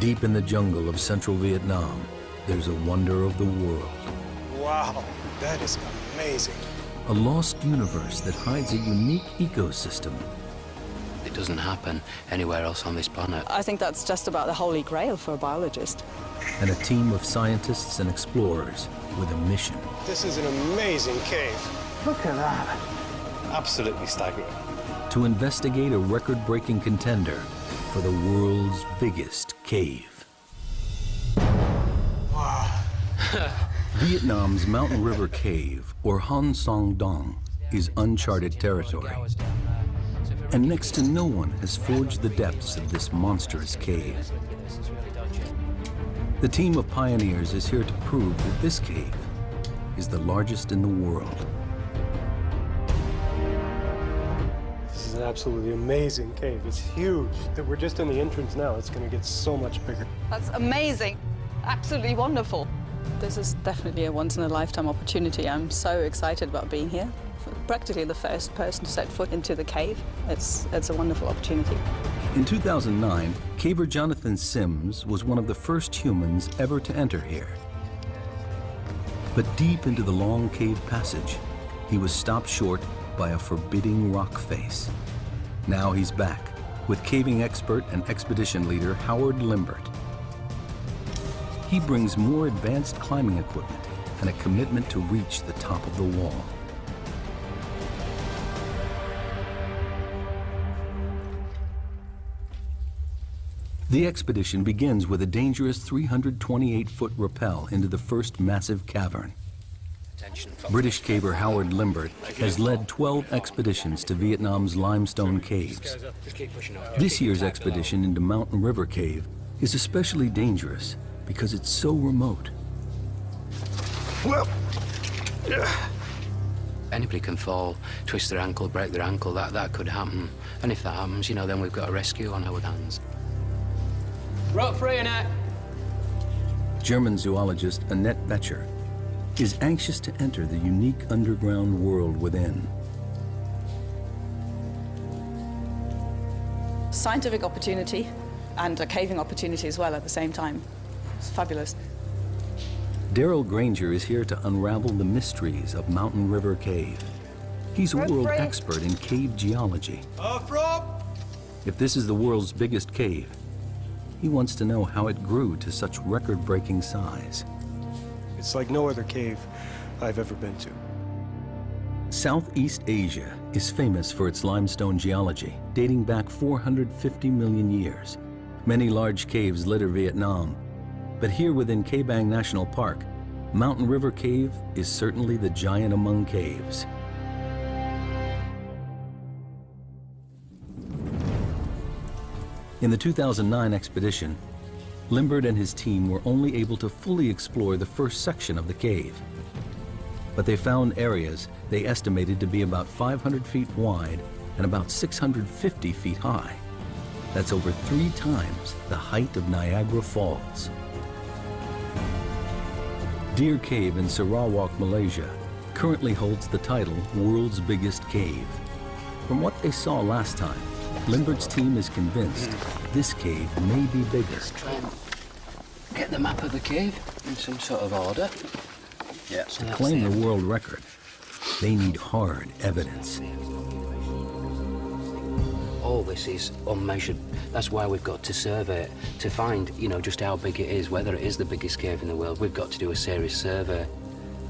Deep in the jungle of central Vietnam, there's a wonder of the world. Wow, that is amazing. A lost universe that hides a unique ecosystem. It doesn't happen anywhere else on this planet. I think that's just about the holy grail for a biologist. And a team of scientists and explorers with a mission. This is an amazing cave. Look at that. Absolutely staggering. To investigate a record-breaking contender for the world's biggest cave. Wow. Vietnam's Mountain River Cave, or Han Song Doong, is uncharted territory. And next to no one has forged the depths of this monstrous cave. The team of pioneers is here to prove that this cave is the largest in the world. This is an absolutely amazing cave. It's huge. We're just in the entrance now. It's going to get so much bigger. That's amazing. Absolutely wonderful. This is definitely a once-in-a-lifetime opportunity. I'm so excited about being here. Practically the first person to set foot into the cave. It's a wonderful opportunity. In 2009, caver Jonathan Sims was one of the first humans ever to enter here. But deep into the long cave passage, he was stopped short by a forbidding rock face. Now he's back with caving expert and expedition leader Howard Limbert. He brings more advanced climbing equipment and a commitment to reach the top of the wall. The expedition begins with a dangerous 328-foot rappel into the first massive cavern. British caver Howard Limbert has led 12 expeditions to Vietnam's limestone caves. This year's expedition into Mountain River Cave is especially dangerous because it's so remote. Anybody can fall, twist their ankle, break their ankle, that could happen. And if that happens, you know, then we've got a rescue on our hands. Rope free, Annette. German zoologist Annette Becher is anxious to enter the unique underground world within. Scientific opportunity and a caving opportunity as well at the same time. It's fabulous. Daryl Granger is here to unravel the mysteries of Mountain River Cave. He's a world expert in cave geology. If this is the world's biggest cave, he wants to know how it grew to such record-breaking size. It's like no other cave I've ever been to. Southeast Asia is famous for its limestone geology, dating back 450 million years. Many large caves litter Vietnam, but here within Ca Bang National Park, Mountain River Cave is certainly the giant among caves. In the 2009 expedition, Limbert and his team were only able to fully explore the first section of the cave. But they found areas they estimated to be about 500 feet wide and about 650 feet high. That's over 3 times the height of Niagara Falls. Deer Cave in Sarawak, Malaysia, currently holds the title World's Biggest Cave. From what they saw last time, Limbert's team is convinced this cave may be bigger. Let's try and get the map of the cave in some sort of order. Yeah. So to claim the world record, they need hard evidence. All this is unmeasured. That's why we've got to survey it to find, you know, just how big it is, whether it is the biggest cave in the world. We've got to do a serious survey.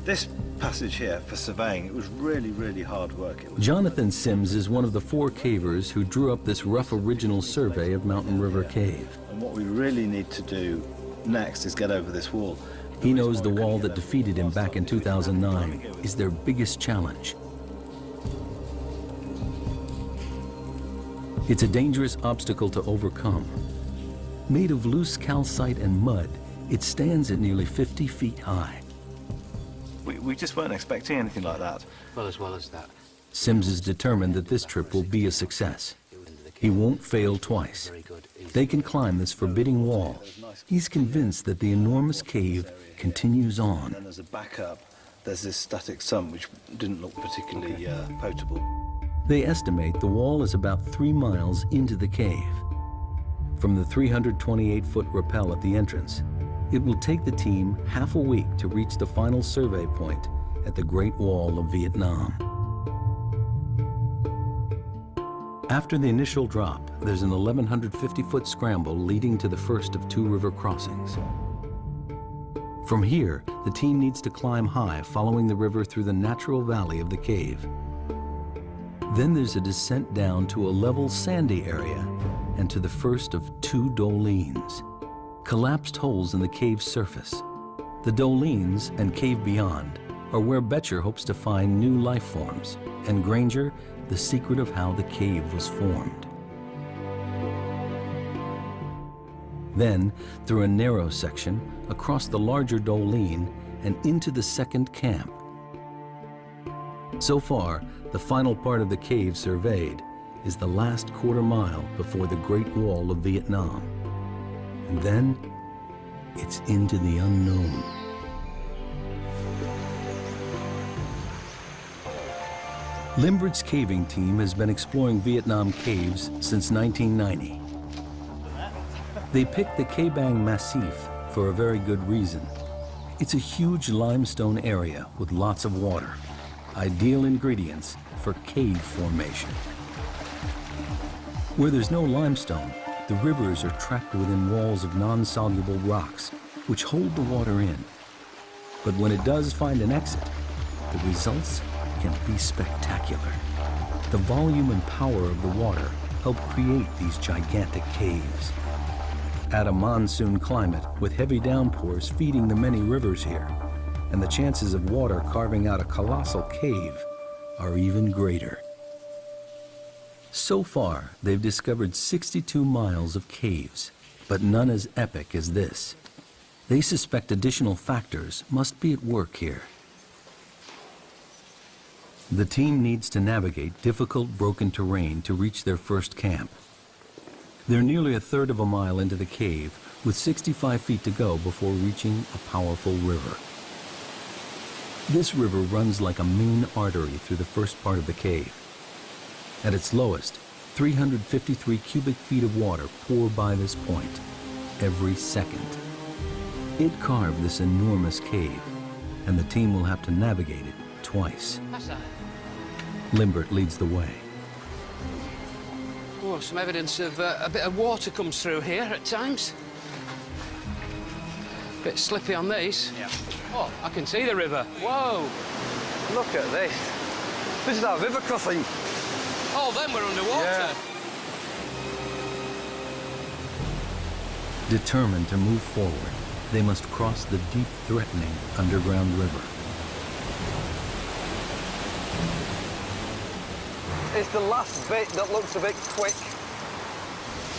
This passage here for surveying, it was really, really hard work. Jonathan Sims is one of the 4 cavers who drew up this rough original survey of Mountain River Cave. And what we really need to do next is get over this wall. He knows the wall that defeated him back in 2009 is their biggest challenge. It's a dangerous obstacle to overcome. Made of loose calcite and mud, it stands at nearly 50 feet high. We just weren't expecting anything like that. Well as that. Sims is determined that this trip will be a success. He won't fail twice. They can climb this forbidding wall. He's convinced that the enormous cave continues on. And then as a backup, there's this static sump which didn't look particularly potable. They estimate the wall is about 3 miles into the cave. From the 328-foot rappel at the entrance, it will take the team half a week to reach the final survey point at the Great Wall of Vietnam. After the initial drop, there's an 1,150-foot scramble leading to the first of 2 river crossings. From here, the team needs to climb high, following the river through the natural valley of the cave. Then there's a descent down to a level sandy area and to the first of 2 dolines, collapsed holes in the cave's surface. The dolines and cave beyond are where Becher hopes to find new life forms, and Granger, the secret of how the cave was formed. Then, through a narrow section, across the larger doline, and into the second camp. So far, the final part of the cave surveyed is the last quarter mile before the Great Wall of Vietnam. And then, it's into the unknown. Limbert's caving team has been exploring Vietnam caves since 1990. They picked the Ca Bang Massif for a very good reason. It's a huge limestone area with lots of water, ideal ingredients for cave formation. Where there's no limestone, the rivers are trapped within walls of non-soluble rocks, which hold the water in. But when it does find an exit, the results can be spectacular. The volume and power of the water help create these gigantic caves. Add a monsoon climate with heavy downpours feeding the many rivers here, and the chances of water carving out a colossal cave are even greater. So far, they've discovered 62 miles of caves, but none as epic as this. They suspect additional factors must be at work here. The team needs to navigate difficult, broken terrain to reach their first camp. They're nearly a third of a mile into the cave, with 65 feet to go before reaching a powerful river. This river runs like a main artery through the first part of the cave. At its lowest, 353 cubic feet of water pour by this point every second. It carved this enormous cave, and the team will have to navigate it twice. Limbert leads the way. Oh, some evidence of a bit of water comes through here at times. Bit slippy on these. Yeah. Oh, I can see the river. Whoa! Look at this. This is our river crossing. Oh, then we're underwater. Yeah. Determined to move forward, they must cross the deep, threatening underground river. It's the last bit that looks a bit quick.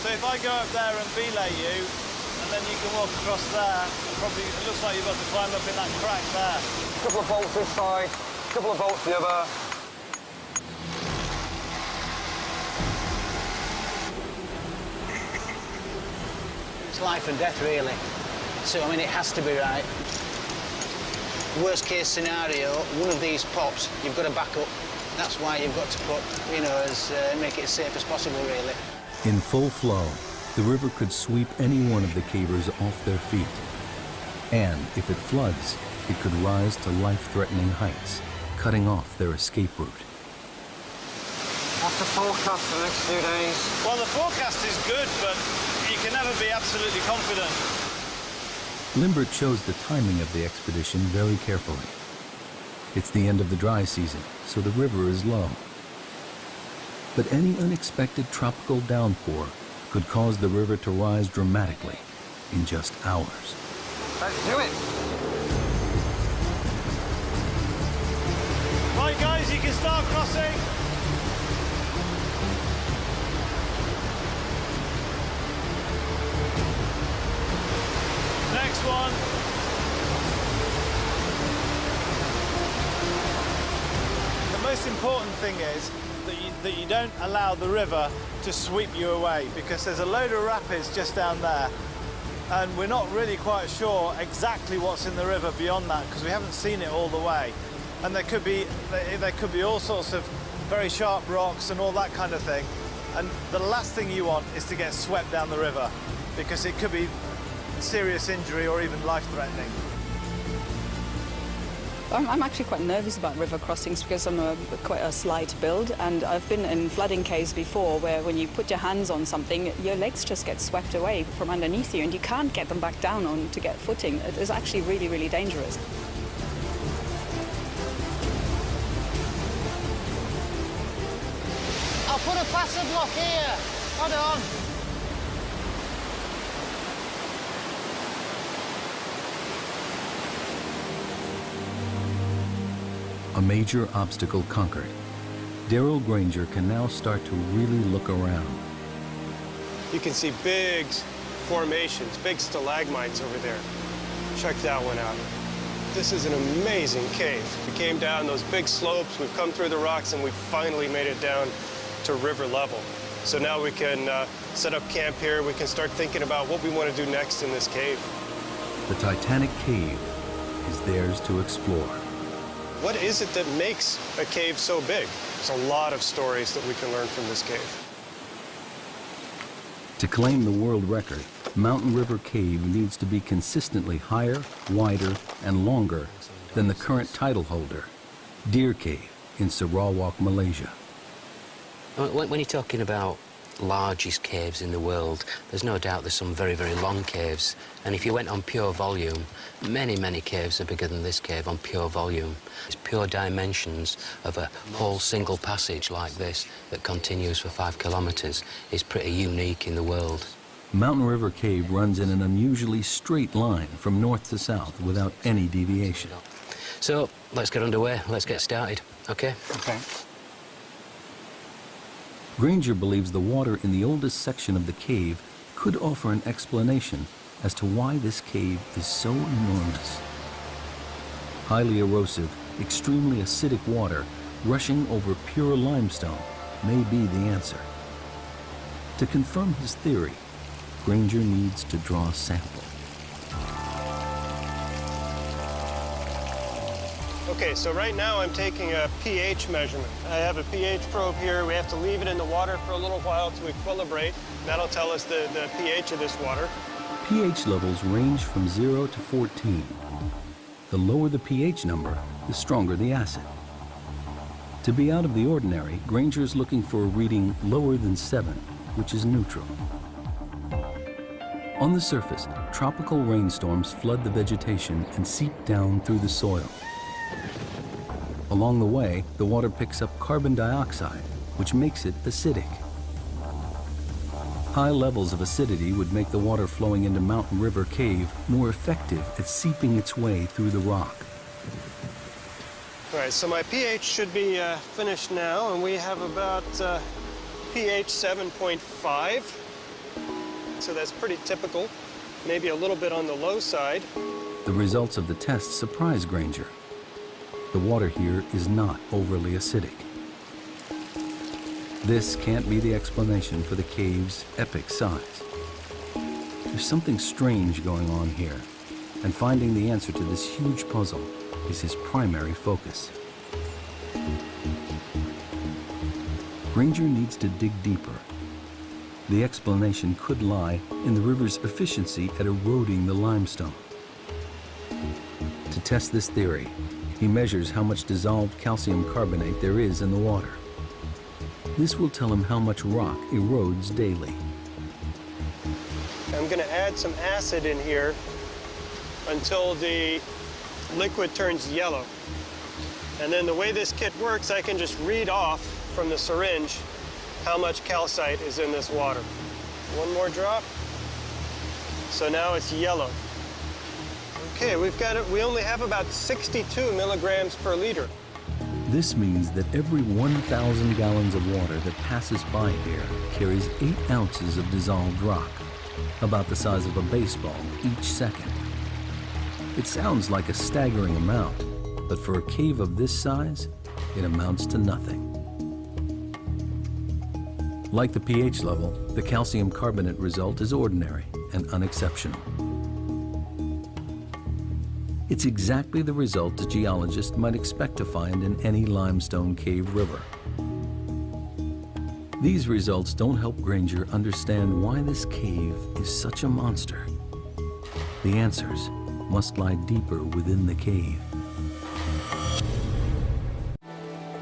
So if I go up there and belay you, and then you can walk across there, probably it looks like you've got to climb up in that crack there. A couple of bolts this side, a couple of bolts the other. It's life and death, really. So, I mean, it has to be right. Worst case scenario, one of these pops, you've got to back up. That's why you've got to put, you know, make it as safe as possible, really. In full flow, the river could sweep any one of the cavers off their feet. And if it floods, it could rise to life-threatening heights, cutting off their escape route. What's the forecast for the next few days? Well, the forecast is good, but you can never be absolutely confident. Limbert chose the timing of the expedition very carefully. It's the end of the dry season, so the river is low. But any unexpected tropical downpour could cause the river to rise dramatically in just hours. Let's do it. Right, guys, you can start crossing. Next one. The most important thing is that you don't allow the river to sweep you away, because there's a load of rapids just down there, and we're not really quite sure exactly what's in the river beyond that, because we haven't seen it all the way. And there could be all sorts of very sharp rocks and all that kind of thing. And the last thing you want is to get swept down the river, because it could be serious injury or even life-threatening. I'm actually quite nervous about river crossings because I'm quite a slight build, and I've been in flooding caves before where when you put your hands on something, your legs just get swept away from underneath you and you can't get them back down on to get footing. It is actually really, really dangerous. I'll put a passive lock here. Hold on. A major obstacle conquered. Darrell Granger can now start to really look around. You can see big formations, big stalagmites over there. Check that one out. This is an amazing cave. We came down those big slopes, we've come through the rocks, and we finally made it down to river level. So now we can set up camp here. We can start thinking about what we want to do next in this cave. The Titanic cave is theirs to explore. What is it that makes a cave so big? There's a lot of stories that we can learn from this cave. To claim the world record, Mountain River Cave needs to be consistently higher, wider, and longer than the current title holder, Deer Cave in Sarawak, Malaysia. When you're talking about largest caves in the world, there's no doubt there's some very, very long caves. And if you went on pure volume, many, many caves are bigger than this cave on pure volume. It's pure dimensions of a whole single passage like this that continues for 5 kilometers is pretty unique in the world. Mountain River Cave runs in an unusually straight line from north to south without any deviation. So let's get underway. Let's get started. Okay? Okay. Granger believes the water in the oldest section of the cave could offer an explanation as to why this cave is so enormous. Highly erosive, extremely acidic water rushing over pure limestone may be the answer. To confirm his theory, Granger needs to draw a sample. Okay, so right now I'm taking a pH measurement. I have a pH probe here. We have to leave it in the water for a little while to equilibrate. That'll tell us the pH of this water. pH levels range from 0 to 14. The lower the pH number, the stronger the acid. To be out of the ordinary, Granger is looking for a reading lower than 7, which is neutral. On the surface, tropical rainstorms flood the vegetation and seep down through the soil. Along the way, the water picks up carbon dioxide, which makes it acidic. High levels of acidity would make the water flowing into Mountain River Cave more effective at seeping its way through the rock. All right, so my pH should be finished now, and we have about pH 7.5. So that's pretty typical, maybe a little bit on the low side. The results of the test surprise Granger. The water here is not overly acidic. This can't be the explanation for the cave's epic size. There's something strange going on here, and finding the answer to this huge puzzle is his primary focus. Granger needs to dig deeper. The explanation could lie in the river's efficiency at eroding the limestone. To test this theory, he measures how much dissolved calcium carbonate there is in the water. This will tell him how much rock erodes daily. I'm going to add some acid in here until the liquid turns yellow. And then the way this kit works, I can just read off from the syringe how much calcite is in this water. One more drop. So now it's yellow. Okay, we only have about 62 milligrams per liter. This means that every 1,000 gallons of water that passes by here carries 8 ounces of dissolved rock, about the size of a baseball each second. It sounds like a staggering amount, but for a cave of this size, it amounts to nothing. Like the pH level, the calcium carbonate result is ordinary and unexceptional. It's exactly the result a geologist might expect to find in any limestone cave river. These results don't help Granger understand why this cave is such a monster. The answers must lie deeper within the cave.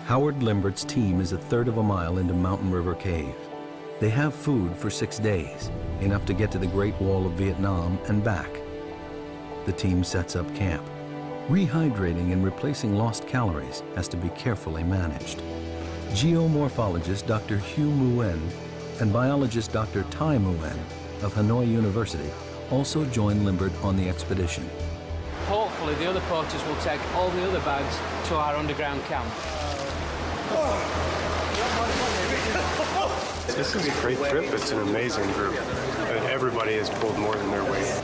Howard Limbert's team is a third of a mile into Mountain River Cave. They have food for 6 days, enough to get to the Great Wall of Vietnam and back. The team sets up camp. Rehydrating and replacing lost calories has to be carefully managed. Geomorphologist Dr. Hugh Nguyen and biologist Dr. Tai Nguyen of Hanoi University also join Limbert on the expedition. Hopefully the other porters will take all the other bags to our underground camp. This is a great trip. It's an amazing group. And everybody has pulled more than their weight.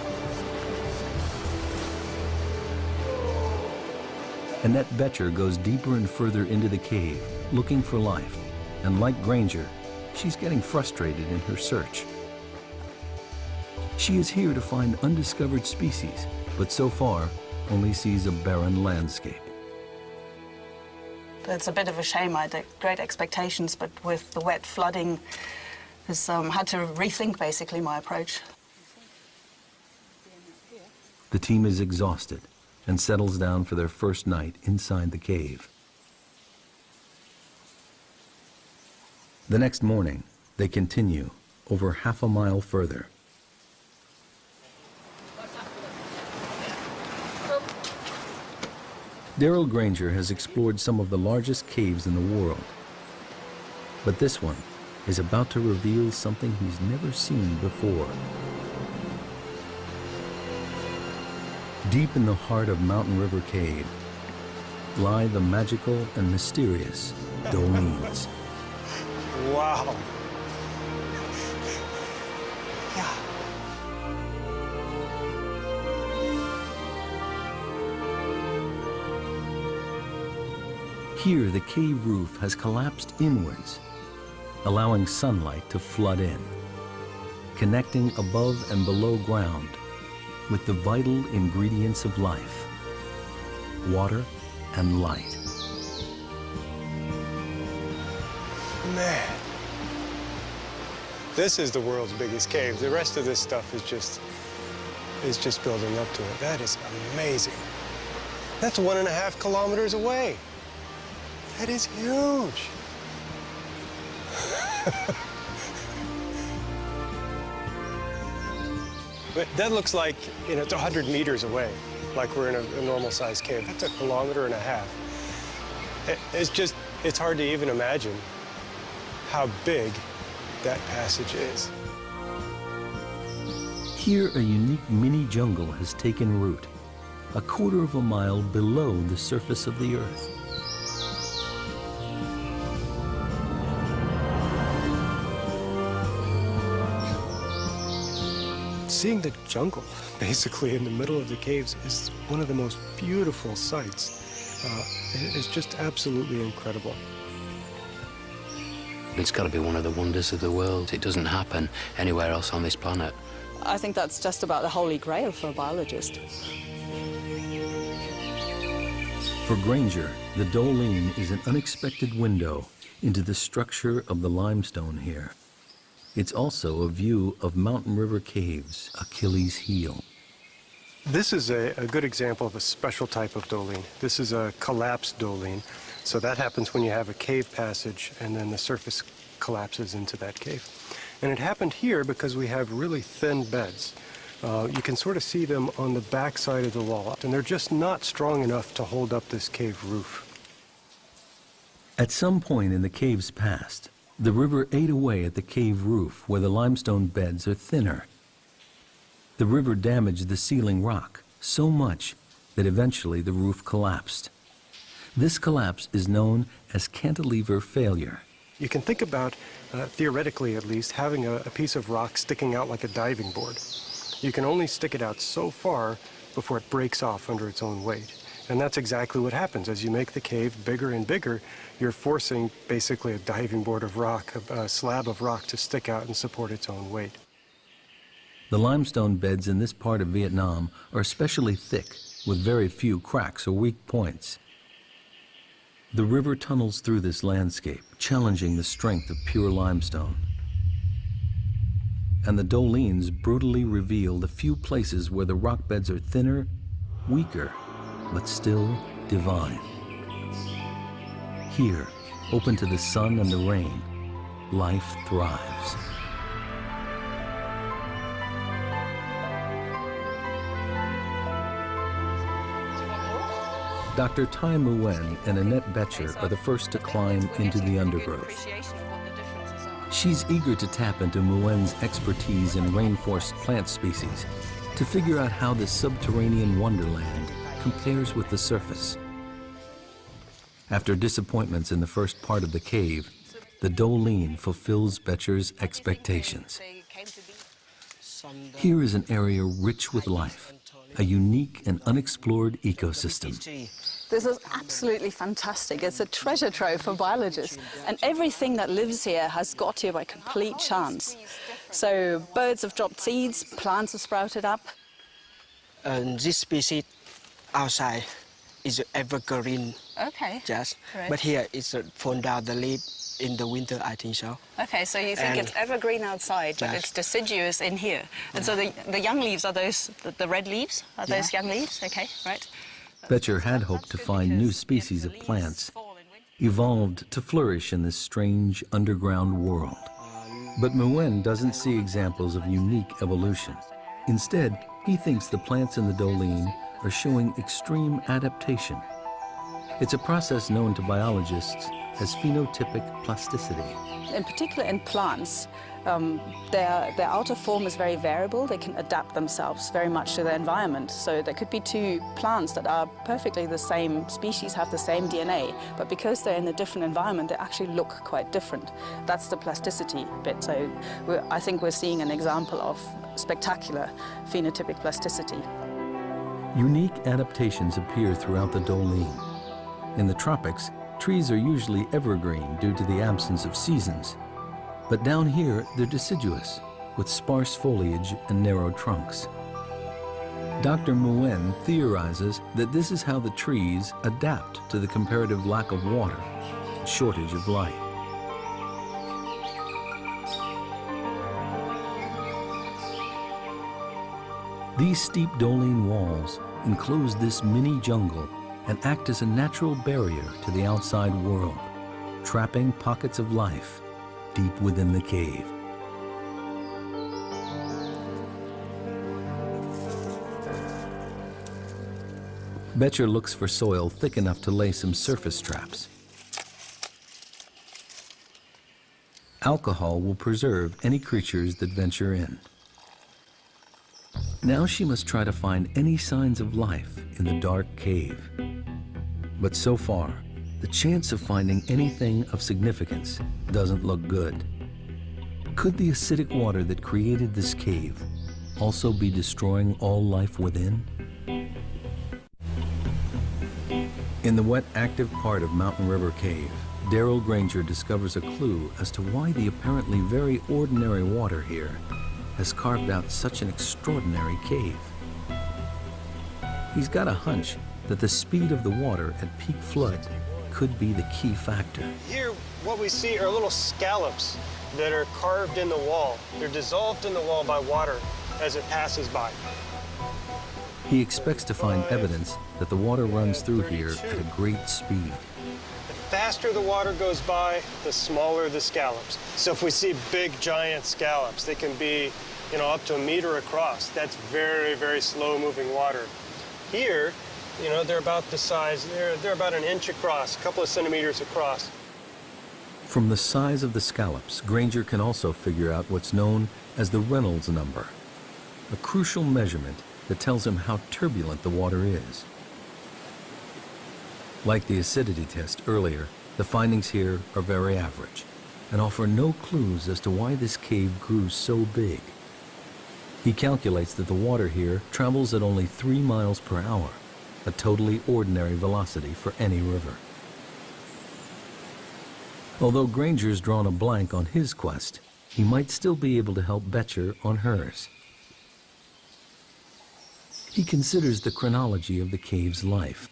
Annette Betcher goes deeper and further into the cave, looking for life. And like Granger, she's getting frustrated in her search. She is here to find undiscovered species, but so far only sees a barren landscape. It's a bit of a shame. I had great expectations, but with the wet flooding, I had to rethink basically my approach. The team is exhausted and settles down for their first night inside the cave. The next morning, they continue over half a mile further. Darrell Granger has explored some of the largest caves in the world. But this one is about to reveal something he's never seen before. Deep in the heart of Mountain River Cave lie the magical and mysterious Doongs. Wow. Yeah. Here, the cave roof has collapsed inwards, allowing sunlight to flood in, connecting above and below ground with the vital ingredients of life, water and light. Man, this is the world's biggest cave. The rest of this stuff is just building up to it. That is amazing. That's 1.5 kilometers away. That is huge. But that looks like, it's 100 meters away, like we're in a normal-sized cave. That's 1.5 kilometers. It's hard to even imagine how big that passage is. Here, a unique mini jungle has taken root, 1/4 mile below the surface of the earth. Seeing the jungle, basically, in the middle of the caves is one of the most beautiful sights. It's just absolutely incredible. It's got to be one of the wonders of the world. It doesn't happen anywhere else on this planet. I think that's just about the holy grail for a biologist. For Granger, the Doong is an unexpected window into the structure of the limestone here. It's also a view of Mountain River Cave's Achilles heel. This is a good example of a special type of Doong. This is a collapsed Doong. So that happens when you have a cave passage and then the surface collapses into that cave. And it happened here because we have really thin beds. You can sort of see them on the back side of the wall, and they're just not strong enough to hold up this cave roof. At some point in the cave's past, the river ate away at the cave roof where the limestone beds are thinner. The river damaged the ceiling rock so much that eventually the roof collapsed. This collapse is known as cantilever failure. You can think about, theoretically at least, having a piece of rock sticking out like a diving board. You can only stick it out so far before it breaks off under its own weight. And that's exactly what happens. As you make the cave bigger and bigger, you're forcing basically a diving board of rock, a slab of rock, to stick out and support its own weight. The limestone beds in this part of Vietnam are especially thick, with very few cracks or weak points. The river tunnels through this landscape, challenging the strength of pure limestone. And the Dolines brutally revealed a few places where the rock beds are thinner, weaker, but still divine. Here, open to the sun and the rain, life thrives. Dr. Tai Nguyen and Annette Betcher are the first to climb into the undergrowth. She's eager to tap into Nguyen's expertise in rainforest plant species to figure out how this subterranean wonderland compares with the surface. After disappointments in the first part of the cave, the Doline fulfills Betcher's expectations. Here is an area rich with life, a unique and unexplored ecosystem. This is absolutely fantastic. It's a treasure trove for biologists. And everything that lives here has got here by complete chance. So birds have dropped seeds, plants have sprouted up. This species outside is evergreen. Okay. Yes. Right. But here it's fall down the leaf in the winter, I think so. Okay, so you think it's evergreen outside, but yes. it's deciduous in here. And so the young leaves, are those the red leaves? Are those young leaves? Okay, right. Betcher had hoped to find new species of plants evolved to flourish in this strange underground world. But Nguyen doesn't see examples of unique evolution. Instead, he thinks the plants in the Doline are showing extreme adaptation. It's a process known to biologists as phenotypic plasticity. In particular in plants, their outer form is very variable. They can adapt themselves very much to their environment. So there could be two plants that are perfectly the same species, have the same DNA, but because they're in a different environment, they actually look quite different. That's the plasticity bit. So I think we're seeing an example of spectacular phenotypic plasticity. Unique adaptations appear throughout the Doline. In the tropics, trees are usually evergreen due to the absence of seasons. But down here, they're deciduous, with sparse foliage and narrow trunks. Dr. Nguyen theorizes that this is how the trees adapt to the comparative lack of water and shortage of light. These steep Doline walls enclose this mini jungle and act as a natural barrier to the outside world, trapping pockets of life deep within the cave. Betcher looks for soil thick enough to lay some surface traps. Alcohol will preserve any creatures that venture in. Now she must try to find any signs of life in the dark cave. But so far, the chance of finding anything of significance doesn't look good. Could the acidic water that created this cave also be destroying all life within? In the wet, active part of Mountain River Cave, Daryl Granger discovers a clue as to why the apparently very ordinary water here has carved out such an extraordinary cave. He's got a hunch that the speed of the water at peak flood could be the key factor. Here, what we see are little scallops that are carved in the wall. They're dissolved in the wall by water as it passes by. He expects to find evidence that the water runs through here at a great speed. The faster the water goes by, the smaller the scallops. So if we see big, giant scallops, they can be, up to 1 meter across. That's very, very slow-moving water. Here, they're about the size, they're about 1 inch across, a couple of centimeters across. From the size of the scallops, Granger can also figure out what's known as the Reynolds number, a crucial measurement that tells him how turbulent the water is. Like the acidity test earlier, the findings here are very average and offer no clues as to why this cave grew so big. He calculates that the water here travels at only 3 miles per hour, a totally ordinary velocity for any river. Although Granger's drawn a blank on his quest, he might still be able to help Betcher on hers. He considers the chronology of the cave's life.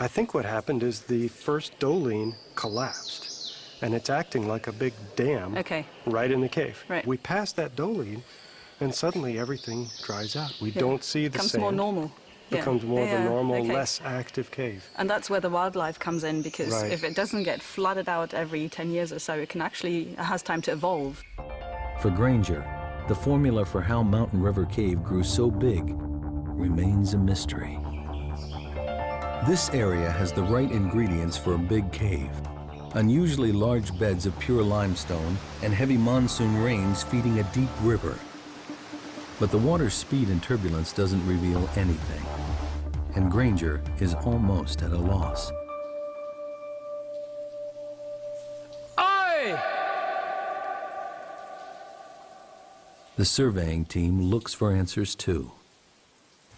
I think what happened is the first Doong collapsed, and it's acting like a big dam right in the cave. Right. We passed that Doong, and suddenly everything dries out. We don't see the becomes sand. more normal. Becomes more of a normal, less active cave. And that's where the wildlife comes in, because Right. if it doesn't get flooded out every 10 years or so, it has time to evolve. For Granger, the formula for how Mountain River Cave grew so big remains a mystery. This area has the right ingredients for a big cave. Unusually large beds of pure limestone and heavy monsoon rains feeding a deep river. But the water's speed and turbulence doesn't reveal anything, and Granger is almost at a loss. Aye! The surveying team looks for answers too.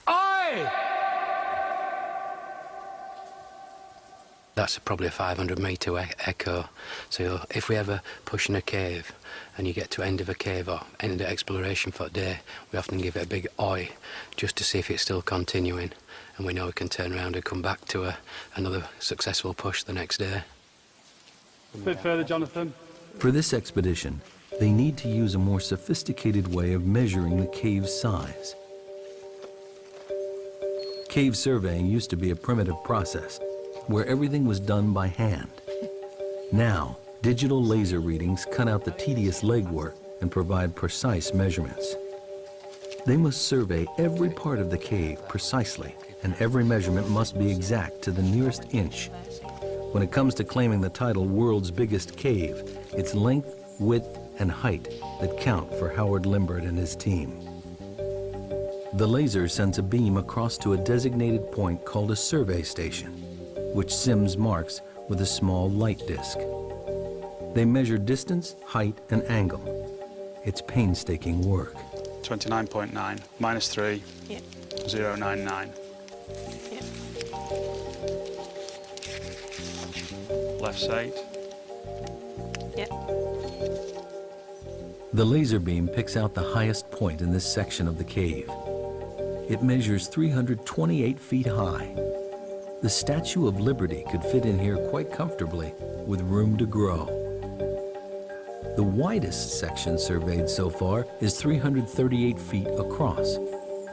Aye! That's probably a 500-metre echo. So if we ever push in a cave and you get to end of a cave or end of exploration for a day, we often give it a big oi just to see if it's still continuing. And we know we can turn around and come back to another successful push the next day. A bit further, Jonathan. For this expedition, they need to use a more sophisticated way of measuring the cave's size. Cave surveying used to be a primitive process where everything was done by hand. Now, digital laser readings cut out the tedious legwork and provide precise measurements. They must survey every part of the cave precisely, and every measurement must be exact to the nearest inch. When it comes to claiming the title World's Biggest Cave, it's length, width, and height that count for Howard Limbert and his team. The laser sends a beam across to a designated point called a survey station, which Sims marks with a small light disc. They measure distance, height, and angle. It's painstaking work. 29.9 minus 3, 0.99. Left's 8. The laser beam picks out the highest point in this section of the cave. It measures 328 feet high. The Statue of Liberty could fit in here quite comfortably, with room to grow. The widest section surveyed so far is 338 feet across.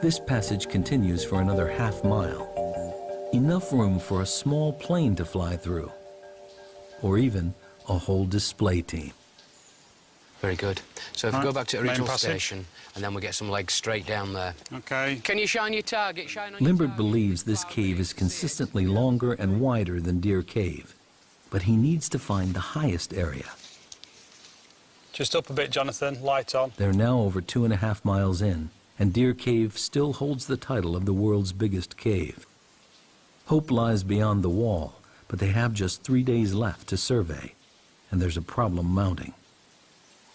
This passage continues for another half-mile. Enough room for a small plane to fly through, or even a whole display team. Very good. So if we go back to the original station, and then we get some legs straight down there. Okay. Can you shine your target? Shine on your Limbert target. believes this cave is consistently longer and wider than Deer Cave, but he needs to find the highest area. Just up a bit, Jonathan. Light on. They're now over 2.5 miles in, and Deer Cave still holds the title of the world's biggest cave. Hope lies beyond the wall, but they have just 3 days left to survey, and there's a problem mounting.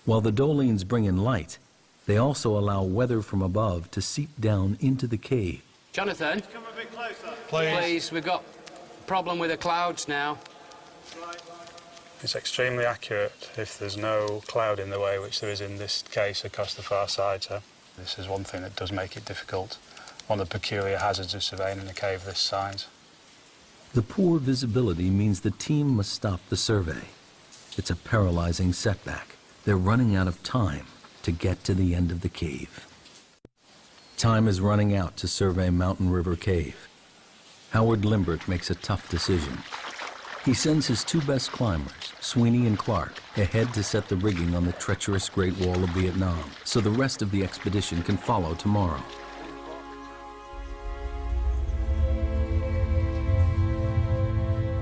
While the Dolines bring in light, they also allow weather from above to seep down into the cave. Jonathan, Come a bit closer. please, we've got a problem with the clouds now. It's extremely accurate if there's no cloud in the way, which there is in this case across the far side. So this is one thing that does make it difficult. One of the peculiar hazards of surveying in a cave this size. The poor visibility means the team must stop the survey. It's a paralyzing setback. They're running out of time to get to the end of the cave. Time is running out to survey Mountain River Cave. Howard Limbert makes a tough decision. He sends his 2 best climbers, Sweeney and Clark, ahead to set the rigging on the treacherous Great Wall of Vietnam, so the rest of the expedition can follow tomorrow.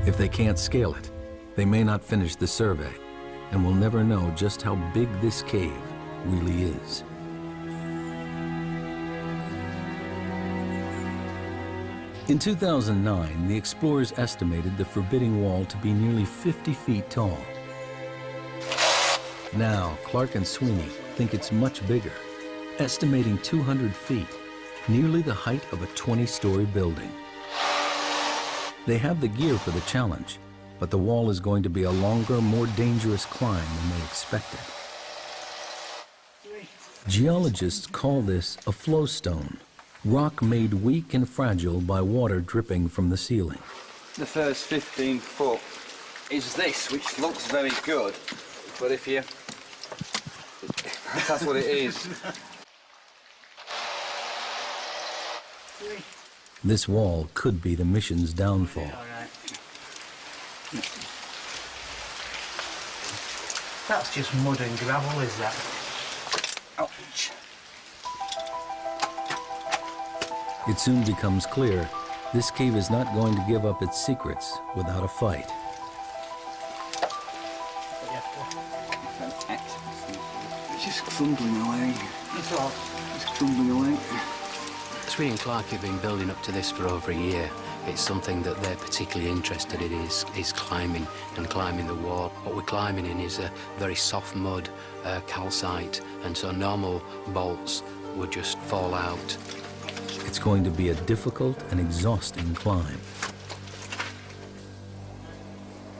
If they can't scale it, they may not finish the survey, and we'll never know just how big this cave really is. In 2009, the explorers estimated the forbidding wall to be nearly 50 feet tall. Now, Clark and Sweeney think it's much bigger, estimating 200 feet, nearly the height of a 20-story building. They have the gear for the challenge, but the wall is going to be a longer, more dangerous climb than they expected. Geologists call this a flowstone, rock made weak and fragile by water dripping from the ceiling. the first 15 foot is this, which looks very good, but if you... that's what it is. This wall could be the mission's downfall. That's just mud and gravel, is that? Ouch. It soon becomes clear this cave is not going to give up its secrets without a fight. It's just crumbling away. That's all. It's crumbling away. Sweeney and Clark have been building up to this for over a year. It's something that they're particularly interested in is climbing and climbing the wall. What we're climbing in is a very soft mud, calcite, and so normal bolts would just fall out. It's going to be a difficult and exhausting climb.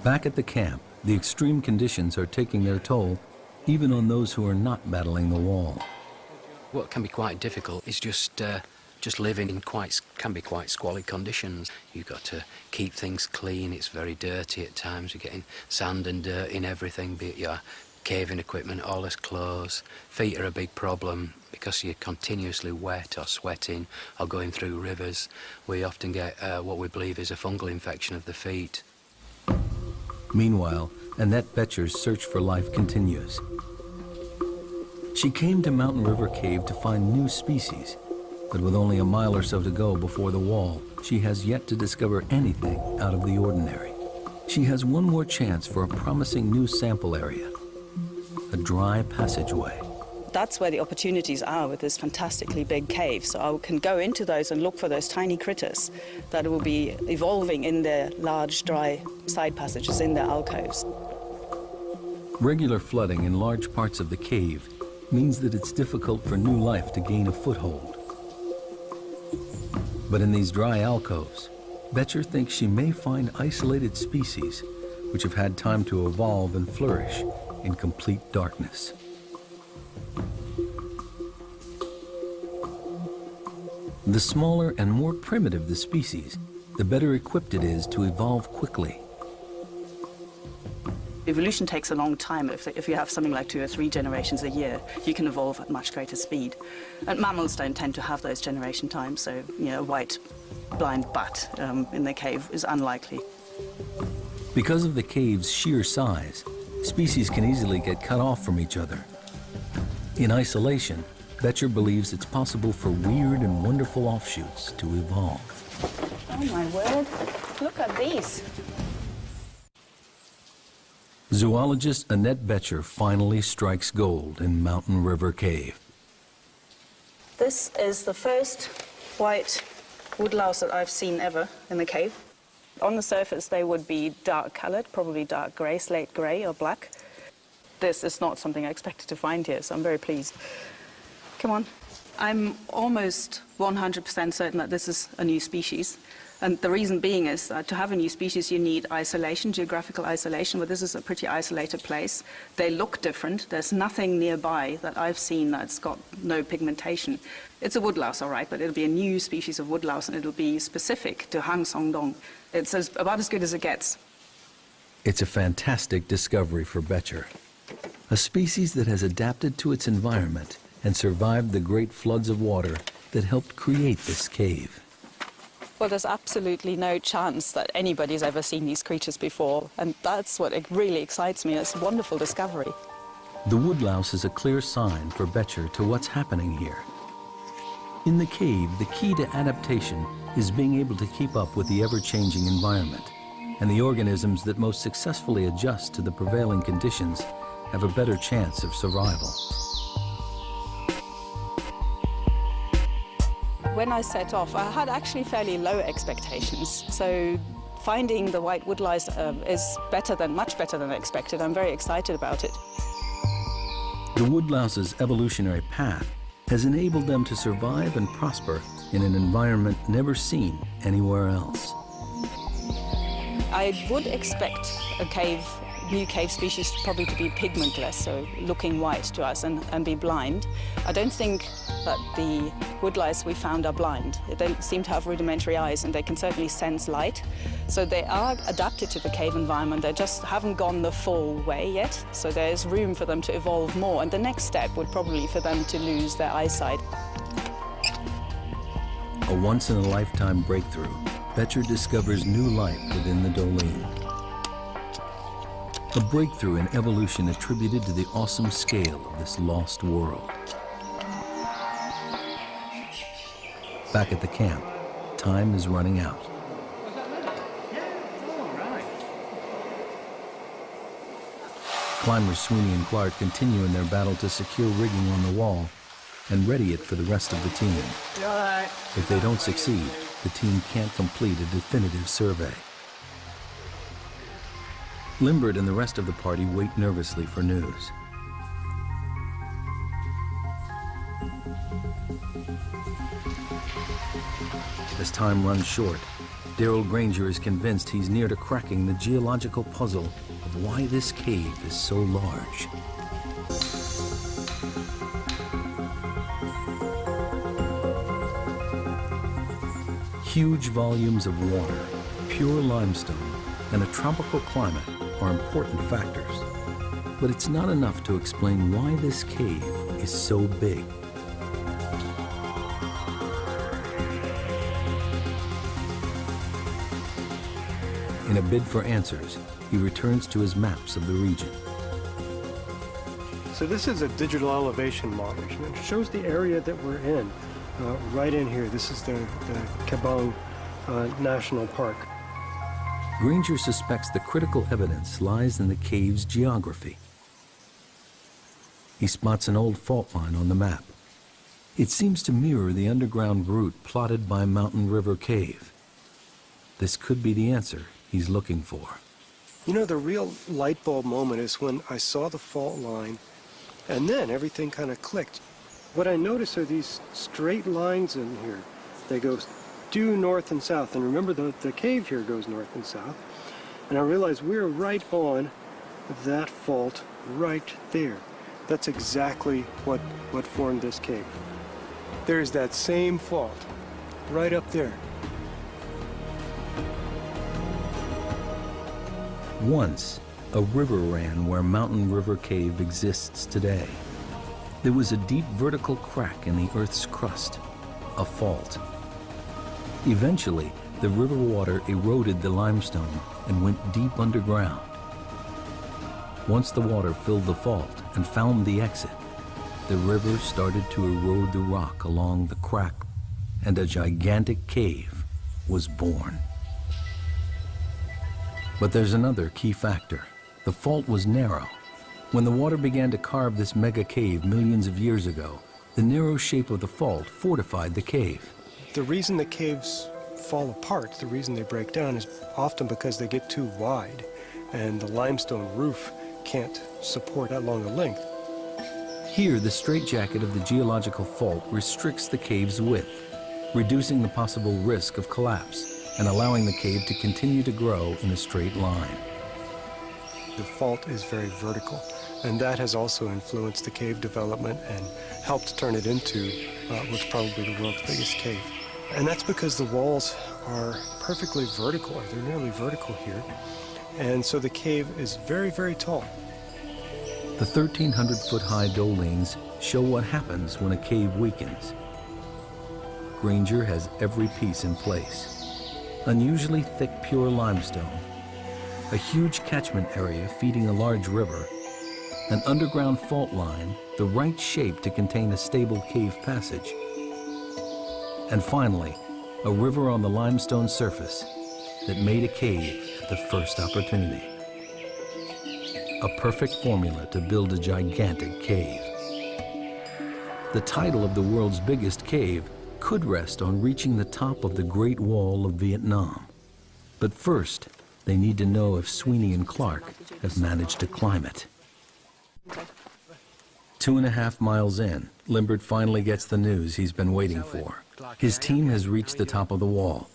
Back at the camp, the extreme conditions are taking their toll, even on those who are not battling the wall. What can be quite difficult is just living in can be quite squalid conditions. You've got to keep things clean. It's very dirty at times. You're getting sand and dirt in everything, be it your caving equipment, all this clothes. Feet are a big problem because you're continuously wet or sweating or going through rivers. We often get what we believe is a fungal infection of the feet. Meanwhile, Annette Boettcher's search for life continues. She came to Mountain River Cave to find new species, but with only a mile or so to go before the wall, she has yet to discover anything out of the ordinary. She has one more chance for a promising new sample area, a dry passageway. That's where the opportunities are with this fantastically big cave. So I can go into those and look for those tiny critters that will be evolving in their large, dry side passages in their alcoves. Regular flooding in large parts of the cave means that it's difficult for new life to gain a foothold. But in these dry alcoves, Boettcher thinks she may find isolated species which have had time to evolve and flourish in complete darkness. The smaller and more primitive the species, the better equipped it is to evolve quickly. Evolution takes a long time. If you have something like 2 or 3 generations a year, you can evolve at much greater speed. And mammals don't tend to have those generation times, so a white blind bat in the cave is unlikely. Because of the cave's sheer size, species can easily get cut off from each other. In isolation, Boettcher believes it's possible for weird and wonderful offshoots to evolve. Oh my word, look at these. Zoologist Annette Boettcher finally strikes gold in Mountain River Cave. This is the first white woodlouse that I've seen ever in the cave. On the surface, they would be dark colored, probably dark gray, slate gray or black. This is not something I expected to find here, so I'm very pleased. Come on. I'm almost 100% certain that this is a new species. And the reason being is that to have a new species, you need isolation, geographical isolation, but this is a pretty isolated place. They look different. There's nothing nearby that I've seen that's got no pigmentation. It's a woodlouse, all right, but it'll be a new species of woodlouse, and it'll be specific to Hang Song Doong. It's about as good as it gets. It's a fantastic discovery for Boettcher, a species that has adapted to its environment and survived the great floods of water that helped create this cave. Well, there's absolutely no chance that anybody's ever seen these creatures before, and that's what really excites me. It's a wonderful discovery. The woodlouse is a clear sign for Boettcher to what's happening here. In the cave, the key to adaptation is being able to keep up with the ever-changing environment, and the organisms that most successfully adjust to the prevailing conditions have a better chance of survival. When I set off, I had actually fairly low expectations. So finding the white woodlouse is much better than I expected. I'm very excited about it. The woodlouse's evolutionary path has enabled them to survive and prosper in an environment never seen anywhere else. I would expect a cave new cave species probably to be pigmentless, so looking white to us and be blind. I don't think that the woodlice we found are blind. They seem to have rudimentary eyes, and they can certainly sense light. So they are adapted to the cave environment. They just haven't gone the full way yet, so there's room for them to evolve more. And the next step would probably be for them to lose their eyesight. A once-in-a-lifetime breakthrough, Becher discovers new life within the Doong. A breakthrough in evolution attributed to the awesome scale of this lost world. Back at the camp, time is running out. Climbers Sweeney and Clark continue in their battle to secure rigging on the wall and ready it for the rest of the team. If they don't succeed, the team can't complete a definitive survey. Limbert and the rest of the party wait nervously for news. As time runs short, Daryl Granger is convinced he's near to cracking the geological puzzle of why this cave is so large. Huge volumes of water, pure limestone, and a tropical climate are important factors. But it's not enough to explain why this cave is so big. In a bid for answers, he returns to his maps of the region. So this is a digital elevation model. It shows the area that we're in, right in here. This is the Kabong National Park. Granger suspects the critical evidence lies in the cave's geography. He spots an old fault line on the map. It seems to mirror the underground route plotted by Mountain River Cave. This could be the answer he's looking for. You know, the real light bulb moment is when I saw the fault line, and then everything kind of clicked. What I noticed are these straight lines in here. They go due north and south, and remember the cave here goes north and south. And I realized we're right on that fault right there. That's exactly what formed this cave. There's that same fault right up there. Once, a river ran where Mountain River Cave exists today. There was a deep vertical crack in the Earth's crust, a fault. Eventually, the river water eroded the limestone and went deep underground. Once the water filled the fault and found the exit, the river started to erode the rock along the crack, and a gigantic cave was born. But there's another key factor. The fault was narrow. When the water began to carve this mega cave millions of years ago, the narrow shape of the fault fortified the cave. The reason the caves fall apart, the reason they break down, is often because they get too wide, and the limestone roof can't support that long a length. Here, the straitjacket of the geological fault restricts the cave's width, reducing the possible risk of collapse and allowing the cave to continue to grow in a straight line. The fault is very vertical, and that has also influenced the cave development and helped turn it into what's probably the world's biggest cave. And that's because the walls are perfectly vertical, or they're nearly vertical here, and so the cave is very, very tall. The 1,300-foot-high dolines show what happens when a cave weakens. Granger has every piece in place. Unusually thick, pure limestone, a huge catchment area feeding a large river, an underground fault line, the right shape to contain a stable cave passage, and finally, a river on the limestone surface that made a cave at the first opportunity. A perfect formula to build a gigantic cave. The title of the world's biggest cave could rest on reaching the top of the Great Wall of Vietnam. But first, they need to know if Sweeney and Clark have managed to climb it. 2.5 miles in, Limbert finally gets the news he's been waiting for. His team has reached the top of the wall.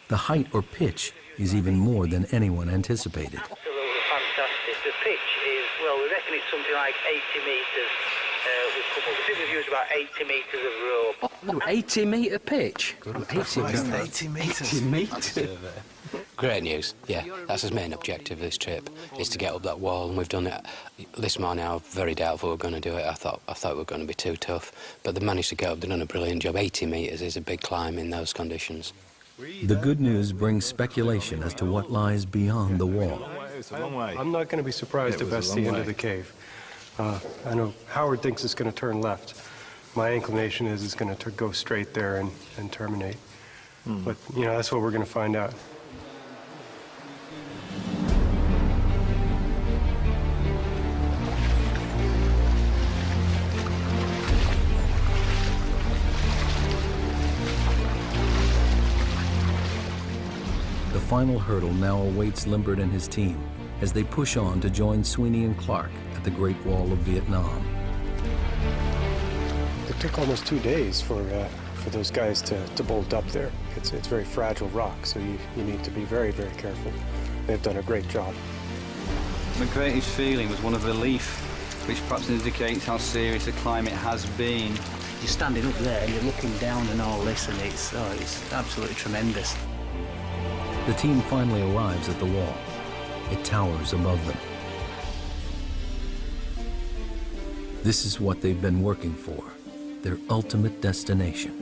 The height or pitch is even more than anyone anticipated. we reckon it's something like 80 metres. We've come up. We think we've used about 80 metres of rope. 80 metre pitch? 80 metres. Great news, yeah. That's his main objective of this trip, is to get up that wall, and we've done it. This morning I was very doubtful we were going to do it. I thought we were going to be too tough, but they managed to get up. They've done a brilliant job. 80 metres is a big climb in those conditions. The good news brings speculation as to what lies beyond the wall. It's a long way. I'm not going to be surprised if that's the end of the cave. I know Howard thinks it's going to turn left. My inclination is it's going to go straight there and terminate. But, you know, that's what we're going to find out. The final hurdle now awaits Limbert and his team as they push on to join Sweeney and Clark at the Great Wall of Vietnam. It took almost 2 days for those guys to bolt up there. It's very fragile rock, so you need to be very, very careful. They've done a great job. My greatest feeling was one of relief, which perhaps indicates how serious a climb it has been. You're standing up there and you're looking down and all this, and it's absolutely tremendous. The team finally arrives at the wall. It towers above them. This is what they've been working for, their ultimate destination.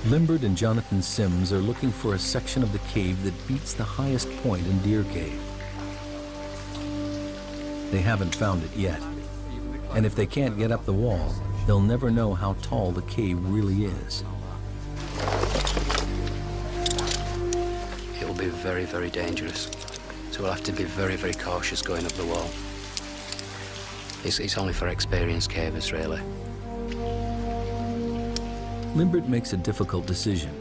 Limbert and Jonathan Sims are looking for a section of the cave that beats the highest point in Deer Cave. They haven't found it yet. And if they can't get up the wall, they'll never know how tall the cave really is. It'll be very, very dangerous. So we'll have to be very, very cautious going up the wall. It's only for experienced cavers, really. Limbert makes a difficult decision.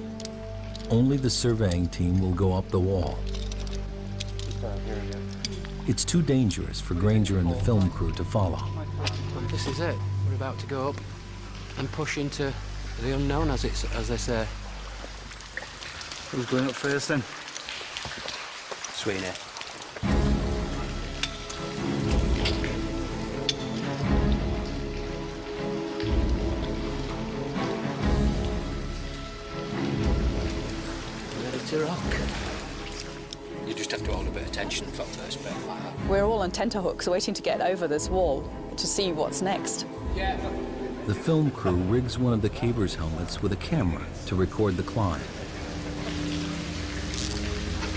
Only the surveying team will go up the wall. It's too dangerous for Granger and the film crew to follow. This is it. We're about to go up and push into the unknown, as they say. Who's going up first then? Sweeney. Ready to rock. You just have to hold a bit of tension for the first bit like that. We're all on tenterhooks waiting to get over this wall to see what's next. The film crew rigs one of the cavers' helmets with a camera to record the climb.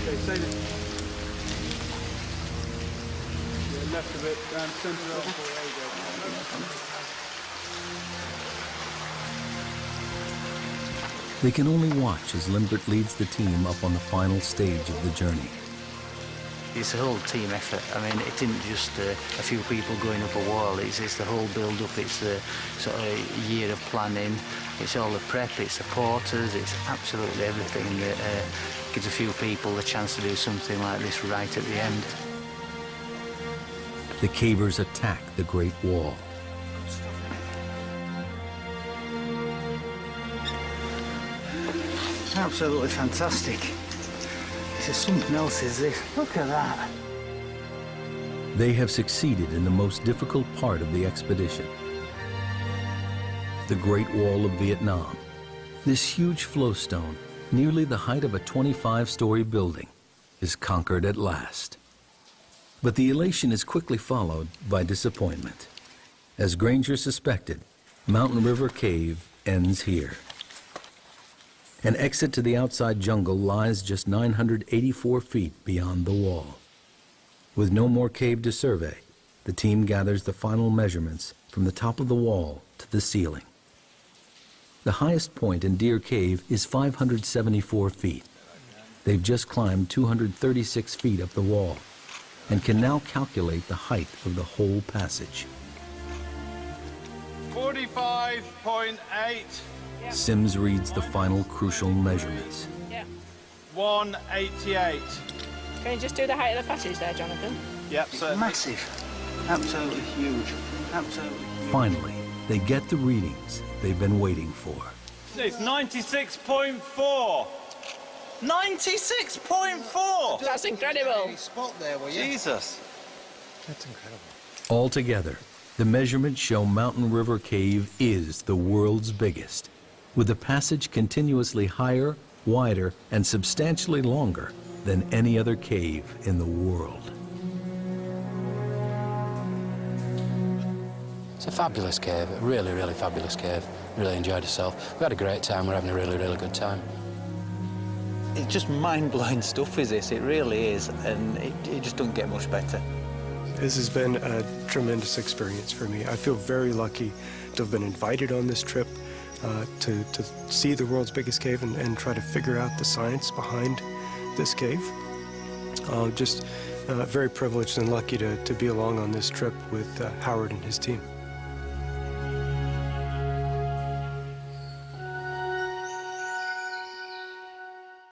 Okay, say that. Yeah, left a bit, down centre up. They can only watch as Limbert leads the team up on the final stage of the journey. It's a whole team effort. I mean, it isn't just a few people going up a wall. It's the whole build-up. It's the sort of year of planning. It's all the prep. It's the porters. It's absolutely everything that gives a few people the chance to do something like this right at the end. The cavers attack the Great Wall. Absolutely fantastic. This is something else, is this? Look at that. They have succeeded in the most difficult part of the expedition. The Great Wall of Vietnam. This huge flowstone, nearly the height of a 25-story building, is conquered at last. But the elation is quickly followed by disappointment. As Granger suspected, Mountain River Cave ends here. An exit to the outside jungle lies just 984 feet beyond the wall. With no more cave to survey, the team gathers the final measurements from the top of the wall to the ceiling. The highest point in Deer Cave is 574 feet. They've just climbed 236 feet up the wall and can now calculate the height of the whole passage. 45.8. Sims reads the final crucial measurements. 188. Can you just do the height of the passage there, Jonathan? Yep, certainly. Massive. Absolutely huge. Absolutely huge. Finally, they get the readings they've been waiting for. It's 96.4. 96.4! That's incredible. Spot there, will you? Jesus. That's incredible. Altogether, the measurements show Mountain River Cave is the world's biggest, with the passage continuously higher, wider, and substantially longer than any other cave in the world. It's a fabulous cave, a really, really fabulous cave. Really enjoyed ourselves. We had a great time, we're having a really, really good time. It's just mind-blowing stuff, is this? It really is, and it just doesn't get much better. This has been a tremendous experience for me. I feel very lucky to have been invited on this trip to see the world's biggest cave and try to figure out the science behind this cave. Just very privileged and lucky to be along on this trip with Howard and his team.